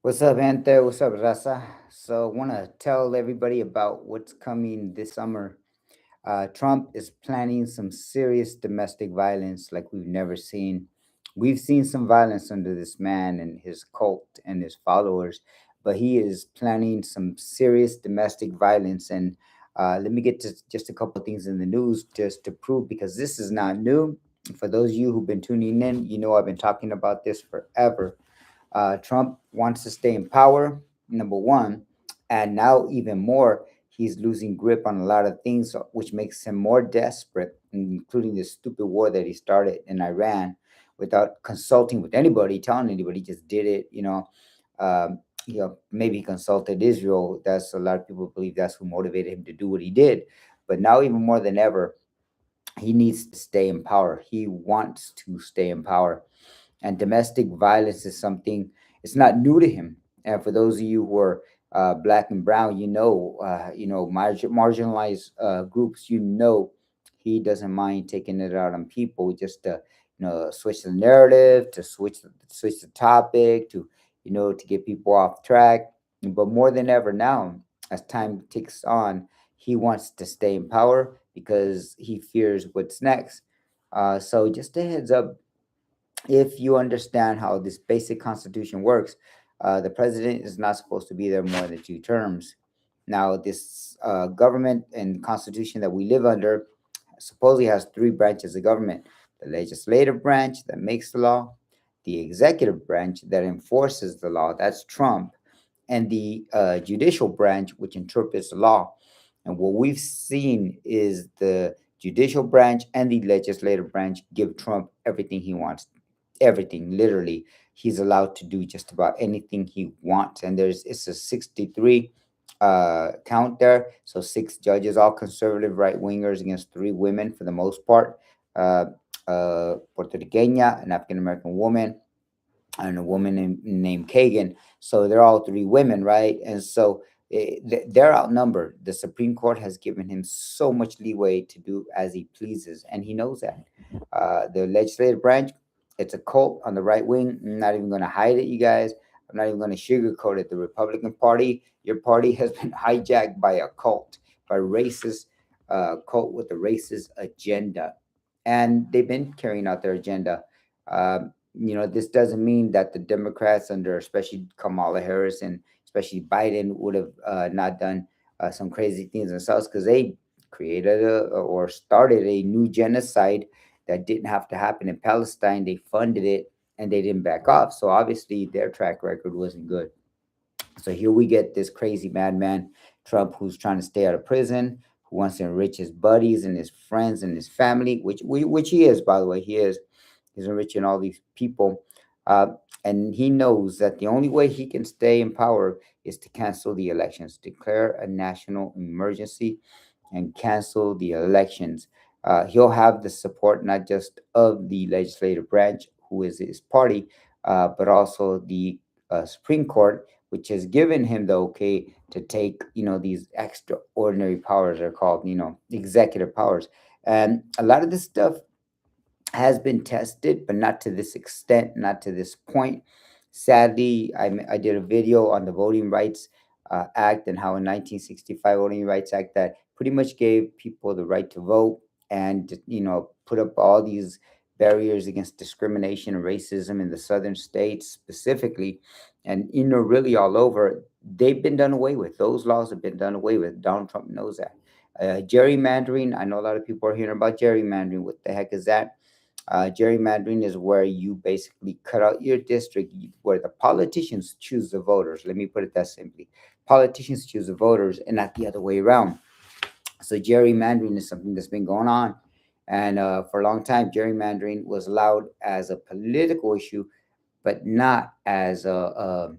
What's up, gente? What's up, Raza? So, want to tell everybody about what's coming this summer. Trump is planning some serious domestic violence like we've never seen. We've seen some violence under this man and his cult and his followers, but he is planning some serious domestic violence. And let me get to just a couple of things in the news just to prove because this is not new. For those of you who've been tuning in, you know I've been talking about this forever. Trump wants to stay in power, number one, and now even more, he's losing grip on a lot of things, which makes him more desperate, including the stupid war that he started in Iran without consulting with anybody, telling anybody, he just did it. Maybe he consulted Israel. That's a lot of people believe that's who motivated him to do what he did. But now, even more than ever, he needs to stay in power. He wants to stay in power, and domestic violence is something, it's not new to him. And for those of you who are black and brown, marginalized groups, he doesn't mind taking it out on people just to switch the narrative, to switch the topic, to get people off track. But more than ever now, as time ticks on, he wants to stay in power because he fears what's next. So just a heads up, if you understand how this basic constitution works, the president is not supposed to be there more than 2 terms. Now, this government and constitution that we live under supposedly has 3 branches of government: the legislative branch that makes the law, the executive branch that enforces the law, that's Trump, and the judicial branch, which interprets the law. And what we've seen is the judicial branch and the legislative branch give Trump everything he wants, everything, literally. He's allowed to do just about anything he wants, and it's a 63 count there, so 6 judges, all conservative right wingers, against 3 women for the most part. uh, Puerto Riqueña, an African American woman, and a woman named Kagan. So they're all 3 women, right? And so they're outnumbered. The Supreme Court has given him so much leeway to do as he pleases, and he knows that. The legislative branch, it's a cult on the right wing. I'm not even going to hide it, you guys. I'm not even going to sugarcoat it. The Republican Party, your party, has been hijacked by a cult, by a racist cult with a racist agenda, and they've been carrying out their agenda. This doesn't mean that the Democrats, under especially Kamala Harris and especially Biden, would have not done some crazy things themselves, because they created or started a new genocide that didn't have to happen in Palestine. They funded it and they didn't back off. So obviously their track record wasn't good. So here we get this crazy madman, Trump, who's trying to stay out of prison, who wants to enrich his buddies and his friends and his family, which he is, by the way, he is. He's enriching all these people. Uh, and he knows that the only way he can stay in power is to cancel the elections, declare a national emergency, and cancel the elections. He'll have the support not just of the legislative branch, who is his party, but also the Supreme Court, which has given him the okay to take, these extraordinary powers. Are called, executive powers. And a lot of this stuff has been tested, but not to this extent, not to this point. Sadly, I did a video on the Voting Rights Act, and how in 1965 Voting Rights Act that pretty much gave people the right to vote, and put up all these barriers against discrimination and racism in the southern states specifically, and really all over. They've been done away with. Those laws have been done away with. Donald Trump knows that. Gerrymandering, I know a lot of people are hearing about gerrymandering. What the heck is that? Gerrymandering is where you basically cut out your district, where the politicians choose the voters. Let me put it that simply. Politicians choose the voters and not the other way around. So gerrymandering is something that's been going on. And for a long time, gerrymandering was allowed as a political issue, but not as on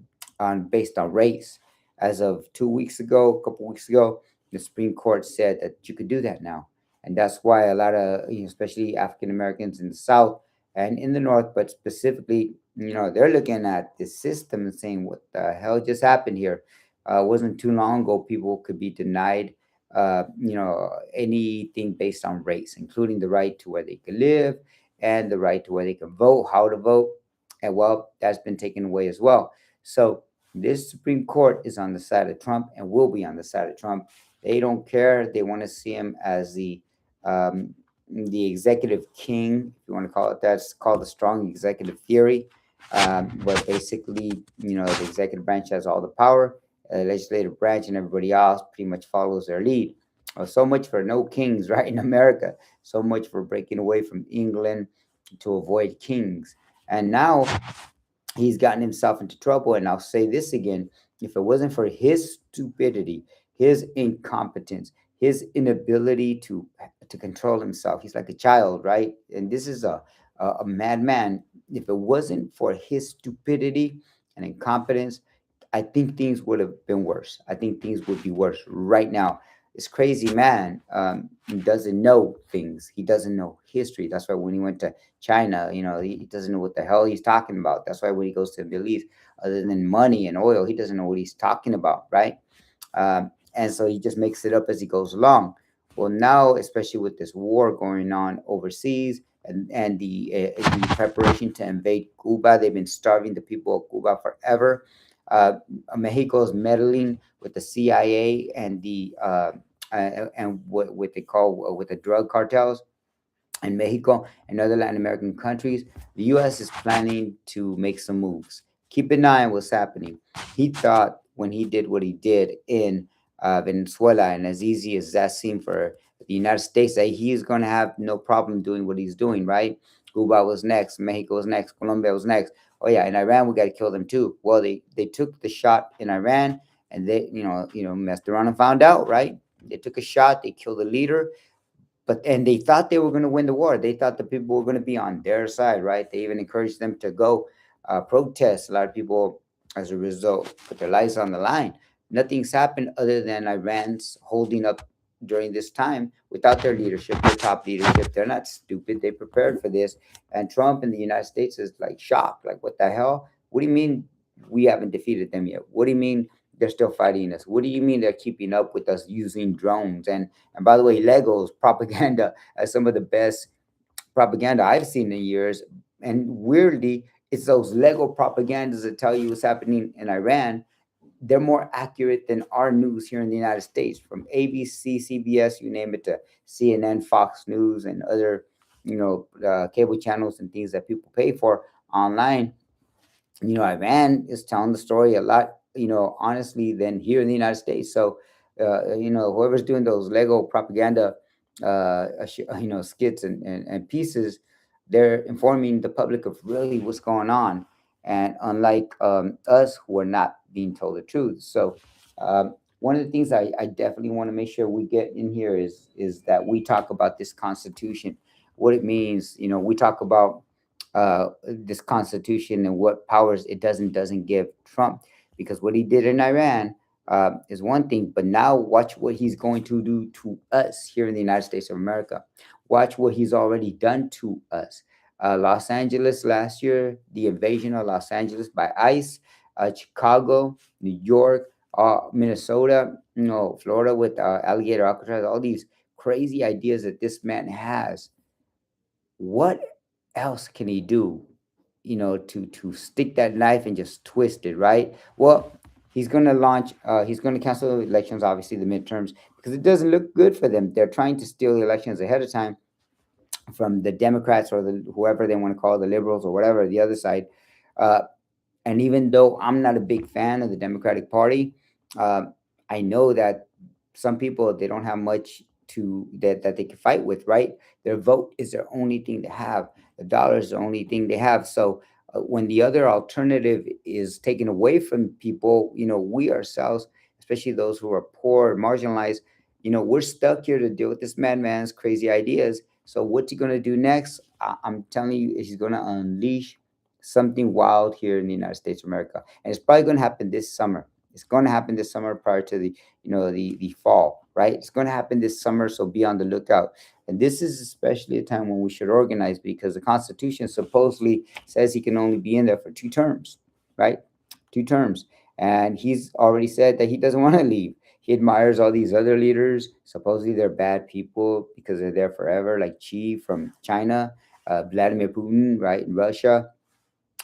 based on race. As of 2 weeks ago, a couple weeks ago, the Supreme Court said that you could do that now, and that's why a lot of, especially African Americans in the South and in the North, but specifically, they're looking at the system and saying, "What the hell just happened here?" It wasn't too long ago people could be denied, anything based on race, including the right to where they could live and the right to where they can vote, how to vote, and well, that's been taken away as well. So This Supreme Court is on the side of Trump and will be on the side of Trump. They don't care. They want to see him as um, the executive king, if you want to call it that. It's called the strong executive theory, where basically, the executive branch has all the power, legislative branch and everybody else pretty much follows their lead. So much for no kings, right, in America. So much for breaking away from England to avoid kings. And now he's gotten himself into trouble. And I'll say this again: if it wasn't for his stupidity, his incompetence, his inability to control himself, he's like a child, right? And this is a madman. If it wasn't for his stupidity and incompetence, I think things would have been worse. I think things would be worse right now. This crazy man, he doesn't know things. He doesn't know history. That's why when he went to China, he doesn't know what the hell he's talking about. That's why when he goes to the Middle East, other than money and oil, he doesn't know what he's talking about, right? And so he just makes it up as he goes along. Well, now, especially with this war going on overseas and the preparation to invade Cuba, they've been starving the people of Cuba forever. Uh, Mexico is meddling with the CIA and and what they call with the drug cartels in Mexico and other Latin American countries. The U.S. is planning to make some moves. Keep an eye on what's happening. He thought when he did what he did in Venezuela, and as easy as that seemed for the United States, that he is going to have no problem doing what he's doing, right? Cuba was next, Mexico was next, Colombia was next. Oh yeah, in Iran we got to kill them too. Well, they took the shot in Iran, and they messed around and found out, right? They took a shot, they killed the leader, and they thought they were going to win the war. They thought the people were going to be on their side, right? They even encouraged them to go protest. A lot of people, as a result, put their lives on the line. Nothing's happened other than Iran's holding up during this time without their leadership, their top leadership. They're not stupid. They prepared for this. And Trump in the United States is like shocked. Like, what the hell? What do you mean we haven't defeated them yet? What do you mean they're still fighting us? What do you mean they're keeping up with us using drones? And by the way, Legos propaganda as some of the best propaganda I've seen in years. And weirdly, it's those Lego propagandas that tell you what's happening in Iran. They're more accurate than our news here in the United States, from ABC, CBS, you name it, to CNN, Fox News, and other, cable channels and things that people pay for online. Iran is telling the story a lot, honestly, than here in the United States. So, whoever's doing those Lego propaganda, skits and pieces, they're informing the public of really what's going on. And unlike us, who are not being told the truth. So, one of the things I definitely want to make sure we get in here is that we talk about this Constitution, what it means. We talk about this constitution and what powers it doesn't give Trump, because what he did in Iran is one thing, but now watch what he's going to do to us here in the United States of America. Watch what he's already done to us. Los Angeles last year, the invasion of Los Angeles by ICE, Chicago, New York, Minnesota, Florida with alligator Alcatraz, all these crazy ideas that this man has. What else can he do, to stick that knife and just twist it, right? Well, he's going to cancel elections, obviously the midterms, because it doesn't look good for them. They're trying to steal the elections ahead of time from the Democrats or whoever they want to call the liberals or whatever, the other side. uh, and even though I'm not a big fan of the Democratic Party, uh, I know that some people, they don't have much that they can fight with, right? Their vote is their only thing to have. The dollar is the only thing they have. So when the other alternative is taken away from people, we ourselves, especially those who are poor, marginalized, we're stuck here to deal with this madman's crazy ideas. So what's he going to do next? I'm telling you, he's going to unleash something wild here in the United States of America, and it's probably going to happen this summer. It's going to happen this summer prior to the fall, right? It's going to happen this summer, so be on the lookout. And this is especially a time when we should organize, because the Constitution supposedly says he can only be in there for 2 terms, right? 2 terms, and he's already said that he doesn't want to leave. He admires all these other leaders. Supposedly they're bad people because they're there forever, like Xi from China, Vladimir Putin, right, in Russia,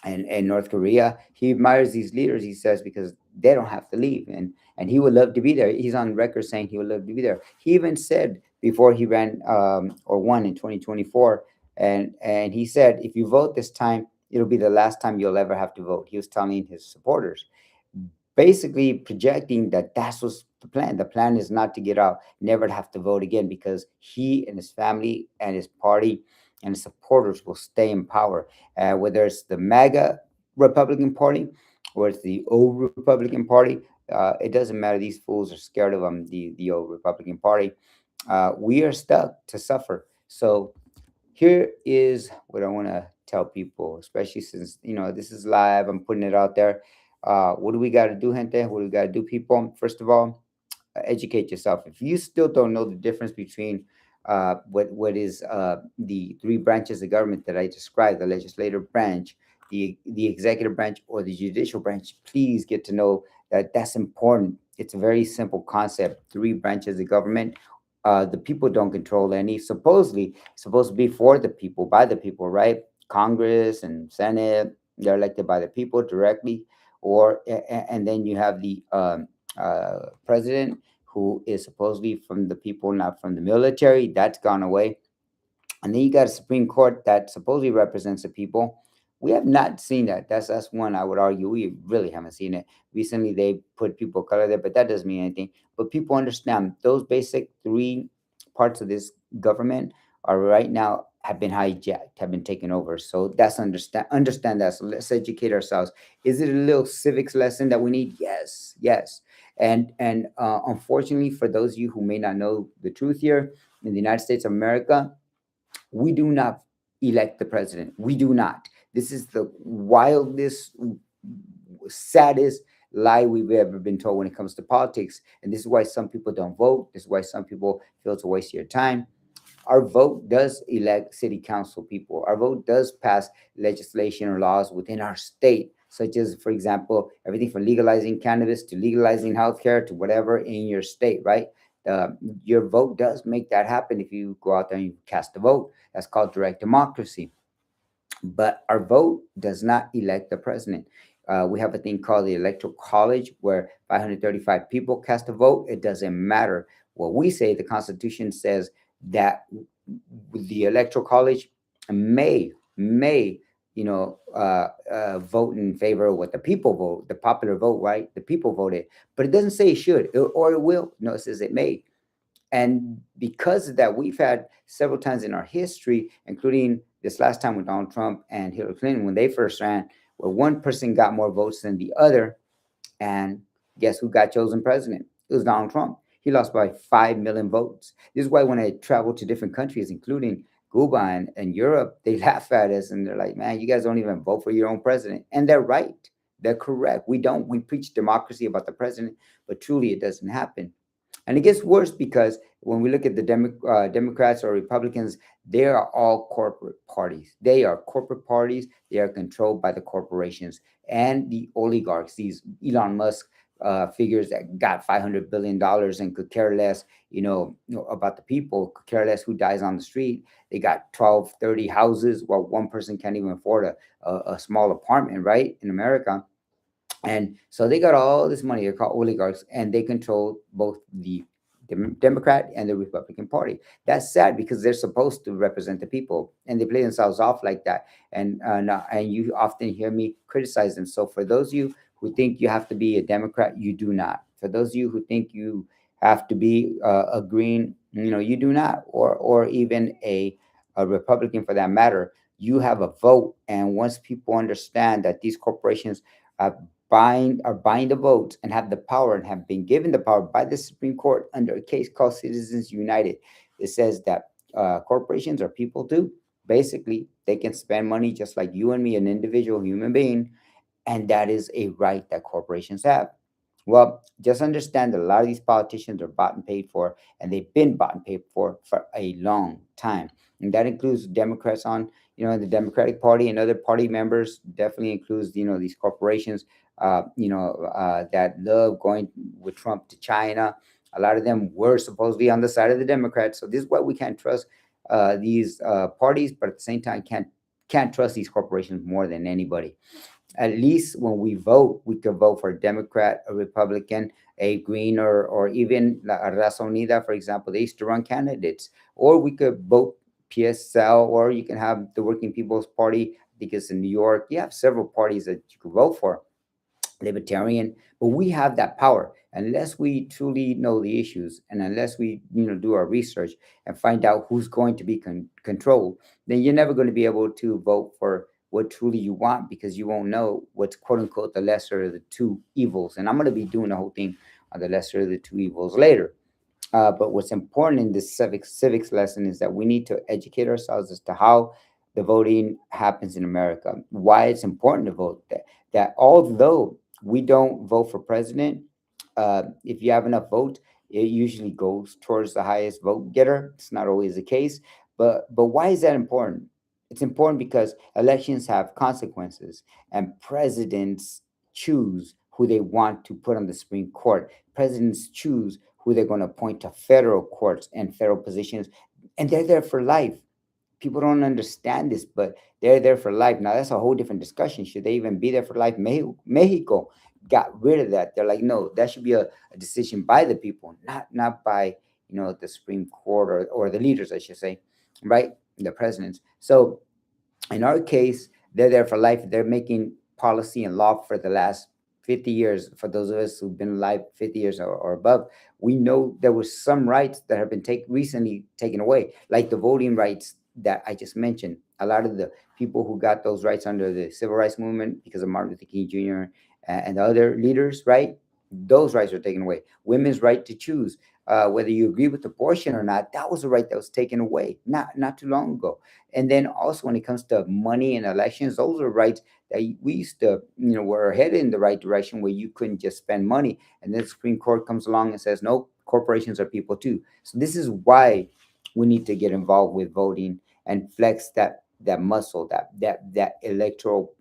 and North Korea. He admires these leaders, he says, because they don't have to leave, and he would love to be there. He's on record saying he would love to be there. He even said before he ran or won in 2024, and he said, if you vote this time, it'll be the last time you'll ever have to vote. He was telling his supporters, basically projecting that that's what's the plan. The plan is not to get out, never to have to vote again, because he and his family and his party and his supporters will stay in power. Whether it's the MAGA Republican Party or it's the old Republican Party, it doesn't matter. These fools are scared of them, the old Republican Party. We are stuck to suffer. So here is what I want to tell people, especially since this is live. I'm putting it out there. What do we got to do, gente? What do we got to do, people? First of all, educate yourself. If you still don't know the difference between what is the three branches of government that I described, the legislative branch, the executive branch, or the judicial branch, please get to know that that's important. It's a very simple concept. Three branches of government. The people don't control any. Supposedly, supposed to be for the people, by the people, right? Congress and Senate, they're elected by the people directly, and then you have the president, who is supposedly from the people, not from the military. That's gone away. And then you got a Supreme Court that supposedly represents the people. We have not seen that. That's one I would argue we really haven't seen it. Recently, they put people of color there, but that doesn't mean anything. But people understand those basic three parts of this government are right now have been hijacked, have been taken over. So that's understand that. So let's educate ourselves. Is it a little civics lesson that we need? Yes, yes. And unfortunately, for those of you who may not know the truth here, in the United States of America, we do not elect the president. We do not. This is the wildest, saddest lie we've ever been told when it comes to politics. And this is why some people don't vote. This is why some people feel it's a waste of your time. Our vote does elect city council people. Our vote does pass legislation or laws within our state, such as, for example, everything from legalizing cannabis to legalizing healthcare to whatever in your state, right? Uh, your vote does make that happen if you go out there and you cast a vote. That's called direct democracy. But our vote does not elect the president. We have a thing called the electoral college where 535 people cast a vote. It doesn't matter what we say. The Constitution says that the electoral college may vote in favor of what the people vote, the popular vote, right? The people voted, but it doesn't say it should or it will. No, it says it may. And because of that, we've had several times in our history, including this last time with Donald Trump and Hillary Clinton when they first ran, where one person got more votes than the other. And guess who got chosen president? It was Donald Trump. He lost by 5 million votes. This is why when I travel to different countries, including Cuba and Europe, they laugh at us and they're like, man, you guys don't even vote for your own president. And they're right. They're correct. We don't. We preach democracy about the president, but truly it doesn't happen. And it gets worse because when we look at the Democrats or Republicans, they are all corporate parties. They are corporate parties. They are controlled by the corporations and the oligarchs, these Elon Musk figures that got $500 billion and could care less, about the people, could care less who dies on the street. They got 12, 30 houses while one person can't even afford a small apartment, right, in America. And so they got all this money. They're called oligarchs, and they control both the Democrat and the Republican Party. That's sad because they're supposed to represent the people, and they play themselves off like that. And you often hear me criticize them. So for those of you who think you have to be a Democrat, you do not. For those of you who think you have to be a green, you do not, or even a Republican for that matter. You have a vote, and once people understand that these corporations are buying the votes and have the power and have been given the power by the Supreme Court under a case called Citizens United. It says that corporations are people too. Basically, they can spend money just like you and me, an individual human being, and that is a right that corporations have. Well, just understand that a lot of these politicians are bought and paid for, and they've been bought and paid for a long time. And that includes Democrats on, the Democratic Party and other party members. Definitely includes, these corporations, that love going with Trump to China. A lot of them were supposedly on the side of the Democrats. So this is why we can't trust these parties, but at the same time can't can't trust these corporations more than anybody. At least when we vote, we could vote for a Democrat, a Republican, a Green, or even La Raza Unida, for example. They used to run candidates. Or we could vote PSL, or you can have the Working People's Party, because in New York, you have several parties that you could vote for, libertarian, but we have that power unless we truly know the issues, and unless we do our research and find out who's going to be controlled. Then you're never going to be able to vote for what truly you want, because you won't know what's quote unquote the lesser of the two evils. And I'm going to be doing the whole thing on the lesser of the two evils later. But what's important in this civics lesson is that we need to educate ourselves as to how the voting happens in America, why it's important to vote. That although we don't vote for president, if you have enough votes, it usually goes towards the highest vote getter. It's not always the case, but why is that important? It's important because elections have consequences, and presidents choose who they want to put on the Supreme Court. Presidents choose who they're going to appoint to federal courts and federal positions, and they're there for life. People don't understand this, but they're there for life. Now that's a whole different discussion. Should they even be there for life? Mexico got rid of that. They're like, no, that should be a decision by the people, not by the Supreme Court, or the leaders, I should say, right? The presidents. So in our case, they're there for life. They're making policy and law for the last 50 years. For those of us who've been alive 50 years or above, we know there was some rights that have been recently taken away, like the voting rights that I just mentioned. A lot of the people who got those rights under the civil rights movement because of Martin Luther King Jr. and the other leaders, right? Those rights are taken away. Women's right to choose, whether you agree with abortion or not, that was a right that was taken away not too long ago. And then also when it comes to money and elections, those are rights that we used to, were headed in the right direction, where you couldn't just spend money. And then the Supreme Court comes along and says, no, corporations are people too. So this is why we need to get involved with voting and flex that muscle, that electoral,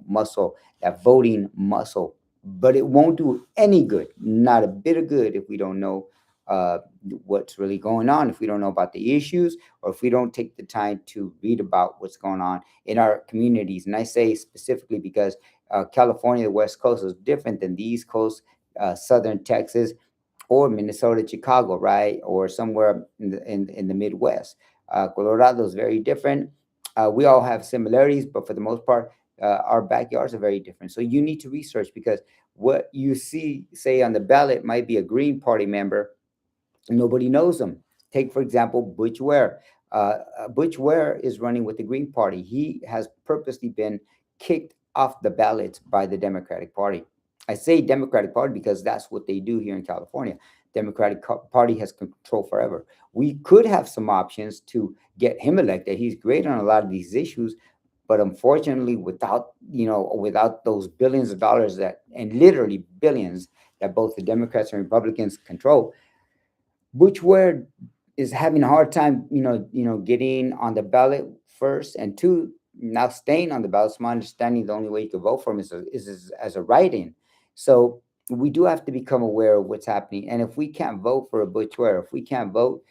muscle, that voting muscle. But it won't do any good, not a bit of good, if we don't know uh, what's really going on, if we don't know about the issues, or if we don't take the time to read about what's going on in our communities. And I say specifically because California, the West Coast, is different than the East Coast, Southern Texas, or Minnesota, Chicago, right? Or somewhere in the Midwest. Colorado is very different. We all have similarities, but for the most part, our backyards are very different. So you need to research, because what you see, say, on the ballot might be a Green Party member. Nobody knows him. Take, for example, Butch Ware. Butch Ware is running with the Green Party. He has purposely been kicked off the ballots by the Democratic Party. I say Democratic Party because that's what they do here in California. Democratic Party has control forever. We could have some options to get him elected. He's great on a lot of these issues, but unfortunately, without those billions of dollars, that, and literally billions, that both the Democrats and Republicans control, Butch Ware is having a hard time, getting on the ballot first, and two, now staying on the ballot. It's my understanding the only way you can vote for him is as a write-in. So we do have to become aware of what's happening. And if we can't vote for a Butch Ware, if we can't vote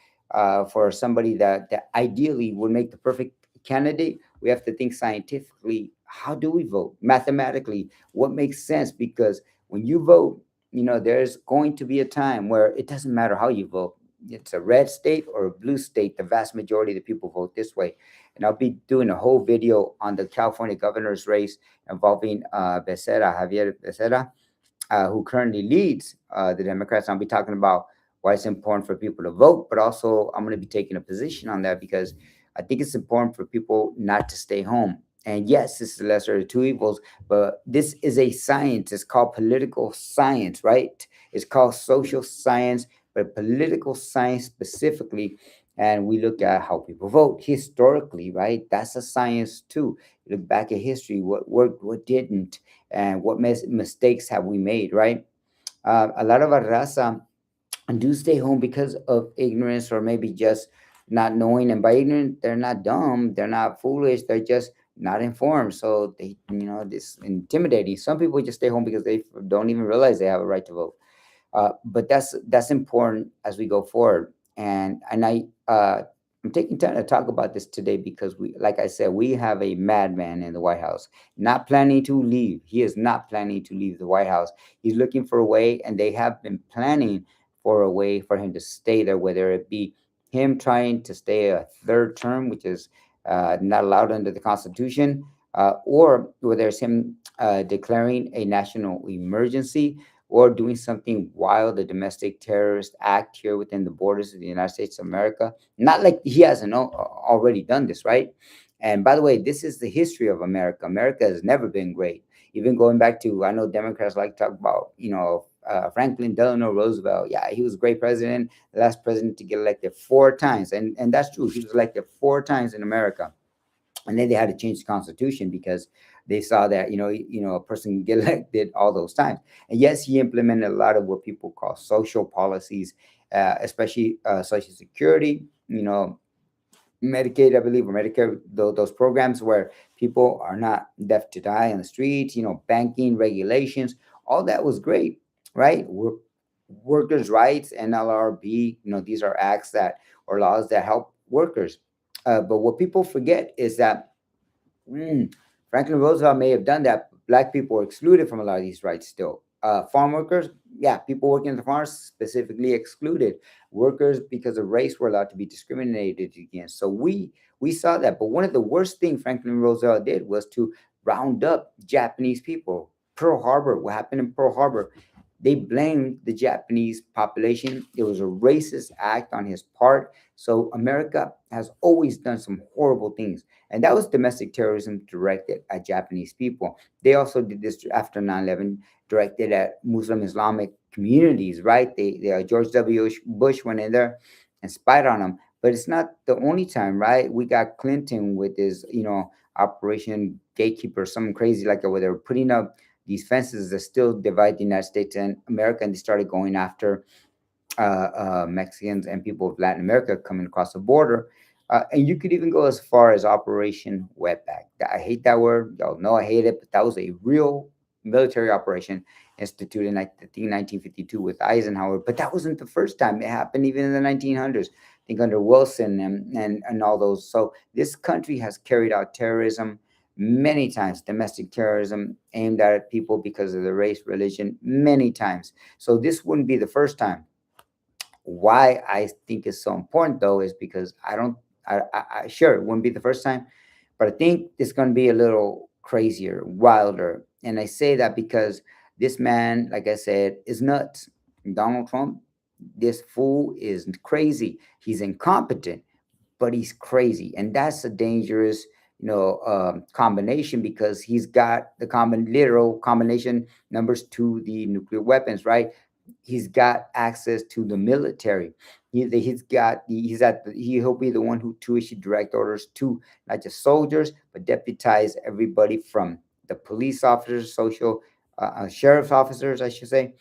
for somebody that ideally would make the perfect candidate, we have to think scientifically. How do we vote? Mathematically, what makes sense? Because when you vote, there's going to be a time where it doesn't matter how you vote. It's a red state or a blue state. The vast majority of the people vote this way. And I'll be doing a whole video on the California governor's race involving Javier Becerra, who currently leads the Democrats. I'll be talking about why it's important for people to vote, but also I'm going to be taking a position on that, because I think it's important for people not to stay home. And yes, this is the lesser of the two evils, but this is a science. It's called political science, right? It's called social science, but political science specifically. And we look at how people vote historically, right? That's a science too. You look back at history, what worked, what didn't, and what mistakes have we made, right? A lot of our raza do stay home because of ignorance, or maybe just not knowing. And by ignorant, they're not dumb, they're not foolish, they're just not informed. So they, this intimidating. Some people just stay home because they don't even realize they have a right to vote. But that's important as we go forward. And I I'm taking time to talk about this today because we, like I said, we have a madman in the White House, not planning to leave. He is not planning to leave the White House. He's looking for a way, and they have been planning for a way for him to stay there, whether it be him trying to stay a third term, which is not allowed under the Constitution, or whether it's him declaring a national emergency or doing something wild, the domestic terrorist act here within the borders of the United States of America. Not like he hasn't already done this, right? And by the way, this is the history of America. America has never been great. Even going back to, I know Democrats like to talk about, Franklin Delano Roosevelt. Yeah, he was a great president, the last president to get elected four times. And that's true. He was elected four times in America. And then they had to change the constitution because they saw that a person can get elected all those times. And yes, he implemented a lot of what people call social policies, especially social security, Medicaid, I believe, or Medicare, those programs where people are not left to die on the streets, banking regulations, all that was great, right? Workers' rights, NLRB, these are acts that or laws that help workers. But what people forget is that Franklin Roosevelt may have done that. But black people were excluded from a lot of these rights still. Farm workers, yeah, people working in the farms specifically excluded. Workers because of race were allowed to be discriminated against. So we saw that. But one of the worst things Franklin Roosevelt did was to round up Japanese people. Pearl Harbor, what happened in Pearl Harbor? They blamed the Japanese population. It was a racist act on his part. So America has always done some horrible things. And that was domestic terrorism directed at Japanese people. They also did this after 9/11, directed at Muslim Islamic communities, right? George W. Bush went in there and spied on them. But it's not the only time, right? We got Clinton with his, Operation Gatekeeper, something crazy like that, where they were putting up these fences that still divide the United States and America, and they started going after Mexicans and people of Latin America coming across the border. And you could even go as far as Operation Wetback. I hate that word. Y'all know I hate it, but that was a real military operation instituted in, like, I think, 1952 with Eisenhower. But that wasn't the first time. It happened even in the 1900s. I think under Wilson and all those. So this country has carried out terrorism many times, domestic terrorism aimed at people because of their race, religion, many times. So this wouldn't be the first time. Why I think it's so important though is because I don't, I sure it wouldn't be the first time, but I think it's going to be a little crazier, wilder. And I say that because this man, like I said, is nuts. Donald Trump, this fool is crazy. He's incompetent, but he's crazy, and that's a dangerous, combination because he's got the literal combination numbers to the nuclear weapons, right? He's got access to the military. He'll be the one who to issue direct orders to not just soldiers but deputize everybody from the police officers, social sheriff's officers, I should say,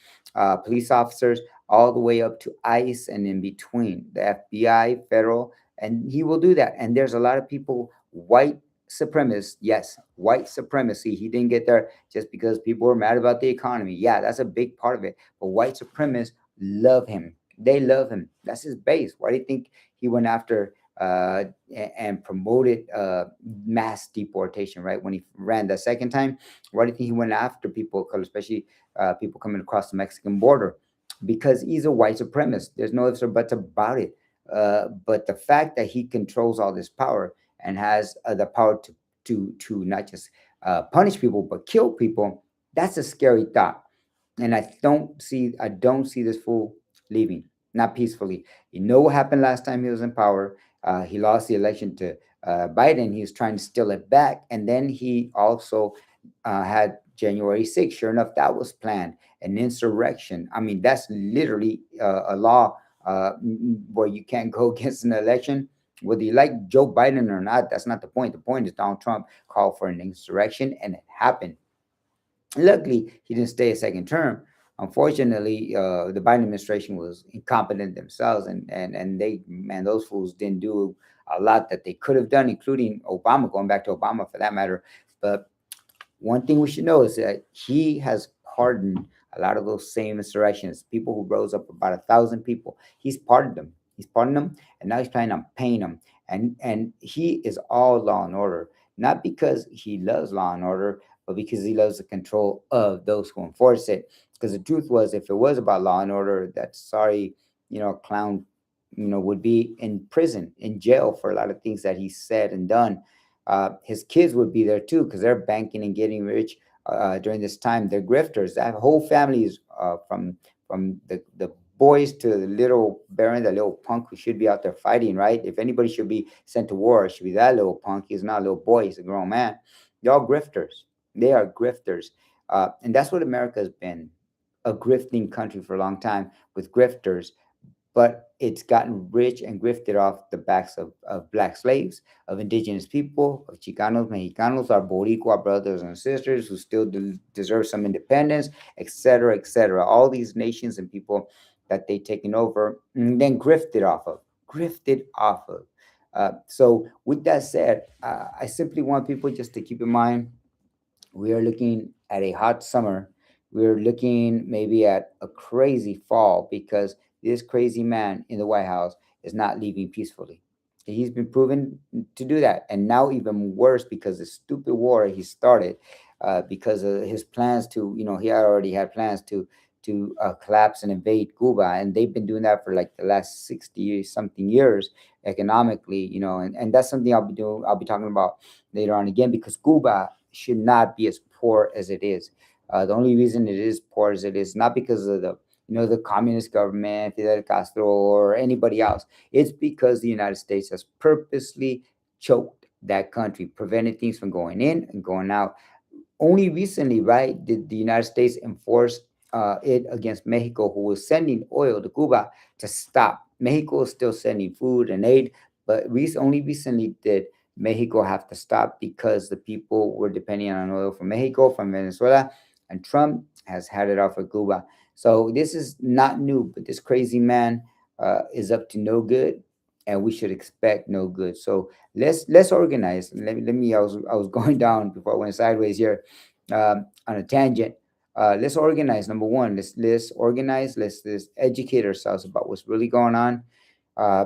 police officers, all the way up to ICE and in between the FBI, federal, and he will do that. And there's a lot of people, white supremacists, yes, white supremacy. He didn't get there just because people were mad about the economy. Yeah, that's a big part of it. But white supremacists love him. They love him. That's his base. Why do you think he went after and promoted mass deportation, right? When he ran the second time, why do you think he went after people, especially people coming across the Mexican border? Because he's a white supremacist. There's no ifs or buts about it. But the fact that he controls all this power and has the power to not just punish people but kill people, that's a scary thought. And I don't see this fool leaving, not peacefully. You know what happened last time he was in power? He lost the election to Biden. He was trying to steal it back, and then he also had January 6th. Sure enough, that was planned, an insurrection. I mean, that's literally a law where you can't go against an election. Whether you like Joe Biden or not, that's not the point. The point is Donald Trump called for an insurrection, and it happened. Luckily, he didn't stay a second term. Unfortunately, the Biden administration was incompetent themselves, and those fools didn't do a lot that they could have done, including Obama, going back to Obama for that matter. But one thing we should know is that he has pardoned a lot of those same insurrectionists, people who rose up, about 1,000 people. He's pardoned them. He's pardoned them, and now he's planning on paying them. and he is all law and order, not because he loves law and order, but because he loves the control of those who enforce it. Because the truth was, if it was about law and order, that sorry, clown, would be in prison, in jail for a lot of things that he said and done. His kids would be there too, because they're banking and getting rich during this time. They're grifters. That whole family is from the boys to the little baron, the little punk who should be out there fighting, right? If anybody should be sent to war, it should be that little punk. He's not a little boy, he's a grown man. They're all grifters. They are grifters. And that's what America has been, a grifting country for a long time with grifters, but it's gotten rich and grifted off the backs of black slaves, of indigenous people, of Chicanos, Mexicanos, our Boricua brothers and sisters who still deserve some independence, et cetera, et cetera. All these nations and people that they taken over and then grifted off of. So, with that said, I simply want people just to keep in mind we are looking at a hot summer. We're looking maybe at a crazy fall because this crazy man in the White House is not leaving peacefully. He's been proven to do that. And now, even worse, because the stupid war he started, because of his plans to, he had already had plans to collapse and invade Cuba. And they've been doing that for like the last 60 something years economically, and that's something I'll be talking about later on again, because Cuba should not be as poor as it is. The only reason it is poor as it is not because of the communist government, Fidel Castro, or anybody else. It's because the United States has purposely choked that country, prevented things from going in and going out. Only recently, right, did the United States enforce it against Mexico, who was sending oil to Cuba, to stop. Mexico is still sending food and aid, but only recently did Mexico have to stop because the people were depending on oil from Mexico, from Venezuela, and Trump has had it out for Cuba. So this is not new, but this crazy man is up to no good, and we should expect no good. So let's organize. Let me. I was going down before I went sideways here on a tangent. Let's organize. Number one, let's organize. Let's educate ourselves about what's really going on.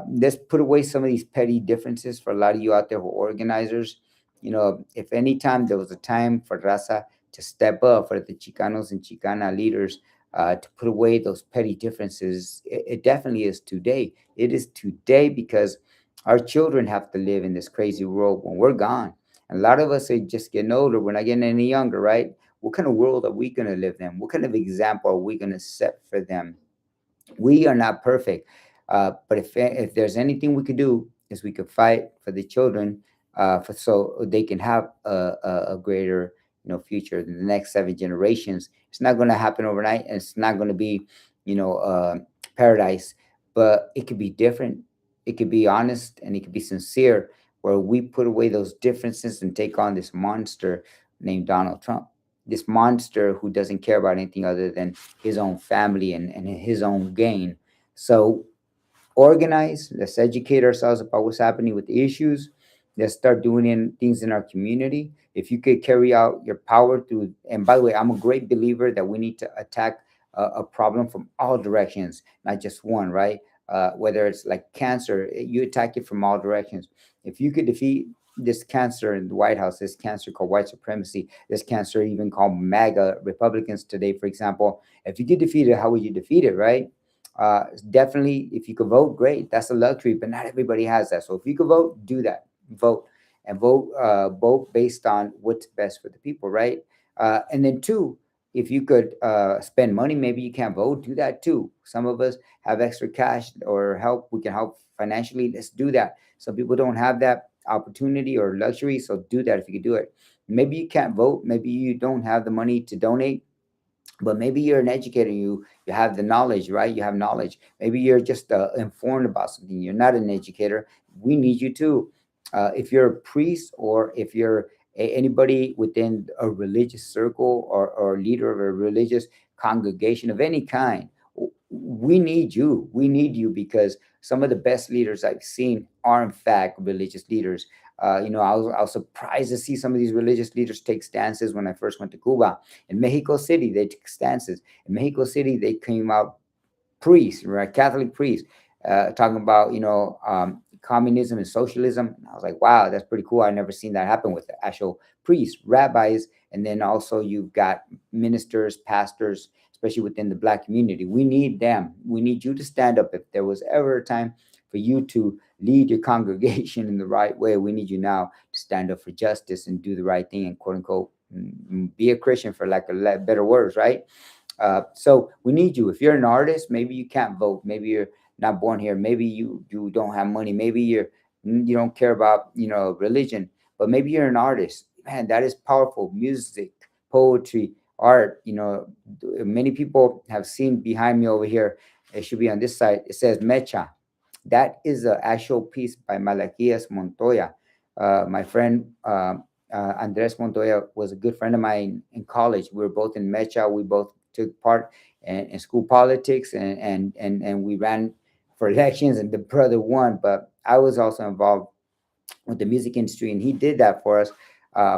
Let's put away some of these petty differences for a lot of you out there who are organizers. If any time there was a time for Raza to step up, for the Chicanos and Chicana leaders to put away those petty differences, it definitely is today. It is today because our children have to live in this crazy world when we're gone. And a lot of us are just getting older. We're not getting any younger, right? What kind of world are we going to live in? What kind of example are we going to set for them? We are not perfect, but if there's anything we could do, is we could fight for the children, for so they can have a greater future than the next 7 generations. It's not going to happen overnight, and it's not going to be paradise, but it could be different. It could be honest and it could be sincere, where we put away those differences and take on this monster named Donald Trump, this monster who doesn't care about anything other than his own family and his own gain. So organize, let's educate ourselves about what's happening with the issues. Let's start doing things in our community. If you could carry out your power through, and by the way, I'm a great believer that we need to attack a problem from all directions, not just one, right? Whether it's like cancer, you attack it from all directions. If you could defeat this cancer in the White House, this cancer called white supremacy, this cancer even called MAGA Republicans today, for example, if you could defeat it, how would you defeat it, right? Definitely, if you could vote, great. That's a luxury, but not everybody has that. So if you could vote, do that. Vote and vote based on what's best for the people, right? And then two, if you could spend money, maybe you can't vote. Do that too. Some of us have extra cash or help. We can help financially. Let's do that. Some people don't have that opportunity or luxury, so do that if you could do it. Maybe you can't vote. Maybe you don't have the money to donate, but maybe you're an educator, you have the knowledge, right? You have knowledge. Maybe you're just informed about something, you're not an educator. We need you too. If you're a priest, or if you're anybody within a religious circle, or leader of a religious congregation of any kind, we need you because some of the best leaders I've seen are in fact religious leaders. I was surprised to see some of these religious leaders take stances when I first went to Cuba. In Mexico City, they took stances. In Mexico City, they came out priests, right? Catholic priests, talking about communism and socialism. And I was like, wow, that's pretty cool. I never seen that happen with actual priests, rabbis, and then also you've got ministers, pastors, especially within the black community. We need them. We need you to stand up. If there was ever a time for you to lead your congregation in the right way, we need you now to stand up for justice and do the right thing and quote unquote be a Christian, for lack of better words, right? So we need you. If you're an artist, maybe you can't vote. Maybe you're not born here. Maybe you don't have money. Maybe you don't care about religion. But maybe you're an artist. Man, that is powerful. Music, poetry, art. Many people have seen behind me over here. It should be on this side. It says Mecha. That is an actual piece by Malaquias Montoya. My friend Andres Montoya was a good friend of mine in college. We were both in Mecha. We both took part in school politics, and we ran for elections, and the brother won. But I was also involved with the music industry, and he did that for us,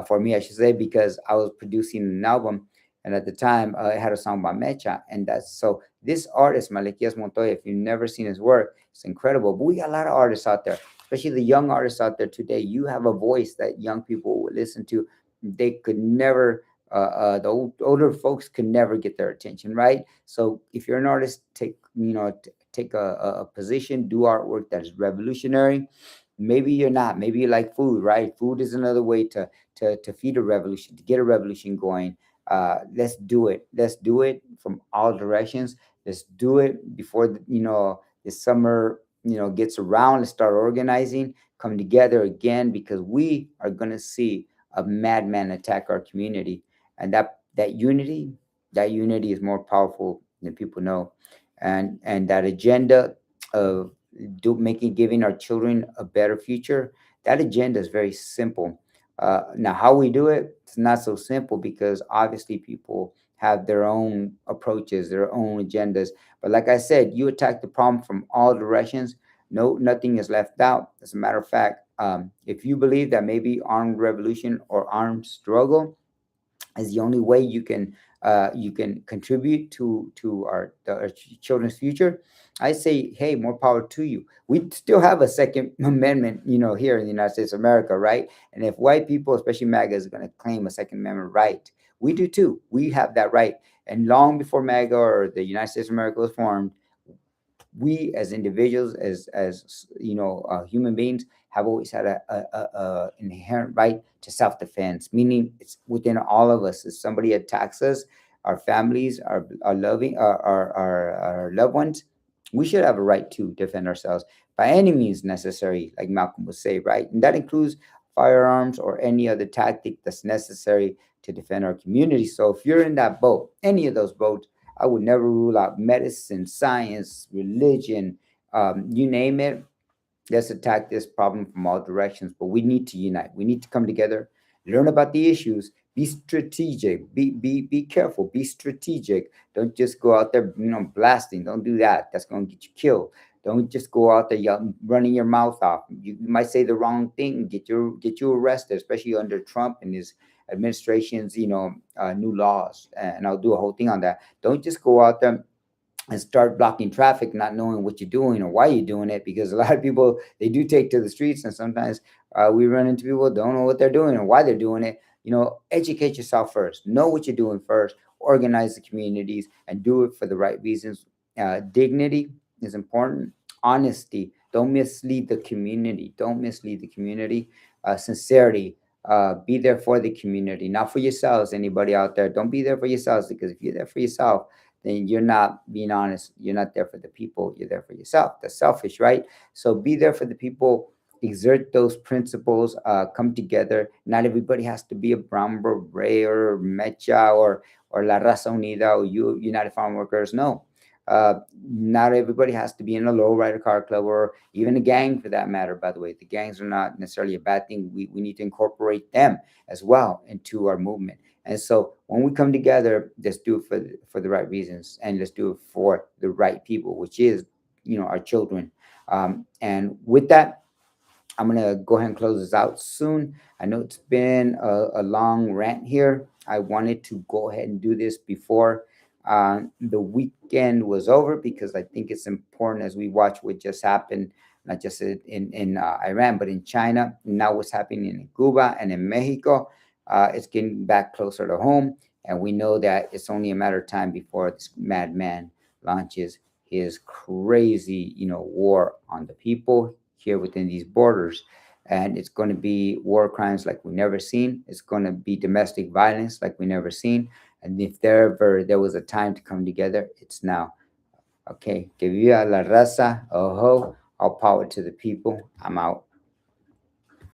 for me, I should say, because I was producing an album, and at the time, I had a song about Mecha, and that's so. This artist, Malekias Montoya, if you've never seen his work, it's incredible. But we got a lot of artists out there, especially the young artists out there today. You have a voice that young people would listen to. They could never. Older folks could never get their attention, right? So if you're an artist, take a position, do artwork that is revolutionary. Maybe you're not. Maybe you like food, right? Food is another way to feed a revolution, to get a revolution going. Let's do it. Let's do it from all directions. Let's do it before the summer gets around. Let's start organizing, come together again, because we are gonna see a madman attack our community, and that unity is more powerful than people know, and that agenda of giving our children a better future. That agenda is very simple. Now, how we do it, it's not so simple, because obviously people have their own approaches, their own agendas. But like I said, you attack the problem from all directions. No, nothing is left out. As a matter of fact, if you believe that maybe armed revolution or armed struggle is the only way you can contribute to our children's future, I say, hey, more power to you. We still have a Second Amendment, here in the United States of America, right? And if white people, especially MAGA, is going to claim a Second Amendment right, we do too. We have that right. And long before MAGA or the United States of America was formed, we as individuals, as human beings, have always had a inherent right to self-defense, meaning it's within all of us. If somebody attacks us, our families, our loving our loved ones, we should have a right to defend ourselves by any means necessary, like Malcolm would say, right? And that includes firearms or any other tactic that's necessary to defend our community. So if you're in that boat, any of those boats, I would never rule out medicine, science, religion, you name it. Let's attack this problem from all directions. But we need to unite. We need to come together, learn about the issues, be strategic, be careful, be strategic. Don't just go out there, blasting. Don't do that. That's going to get you killed. Don't just go out there running your mouth off. You might say the wrong thing, get you arrested, especially under Trump and his administration's new laws. And I'll do a whole thing on that. Don't just go out there and start blocking traffic, not knowing what you're doing or why you're doing it, because a lot of people, they do take to the streets, and sometimes we run into people who don't know what they're doing or why they're doing it. Educate yourself first, know what you're doing first, organize the communities, and do it for the right reasons. Dignity is important. Honesty, don't mislead the community. Sincerity, be there for the community, not for yourselves. Anybody out there, don't be there for yourselves, because if you're there for yourself, then you're not being honest. You're not there for the people. You're there for yourself. That's selfish, right? So be there for the people. Exert those principles. Come together. Not everybody has to be a Brown Beret or Mecha or La Raza Unida or United Farm Workers. No. Not everybody has to be in a lowrider car club or even a gang, for that matter. By the way, the gangs are not necessarily a bad thing. We need to incorporate them as well into our movement. And so when we come together, let's do it for the right reasons, and let's do it for the right people, which is our children. And with that, I'm gonna go ahead and close this out soon. I know it's been a long rant here. I wanted to go ahead and do this before the weekend was over, because I think it's important, as we watch what just happened not just in Iran, but in China. Now, what's happening in Cuba and in Mexico, it's getting back closer to home, and we know that it's only a matter of time before this madman launches his crazy, war on the people here within these borders. And it's going to be war crimes like we never seen. It's going to be domestic violence like we never seen. And if there was a time to come together, it's now. Okay, que viva la raza. Oh ho! All power to the people. I'm out.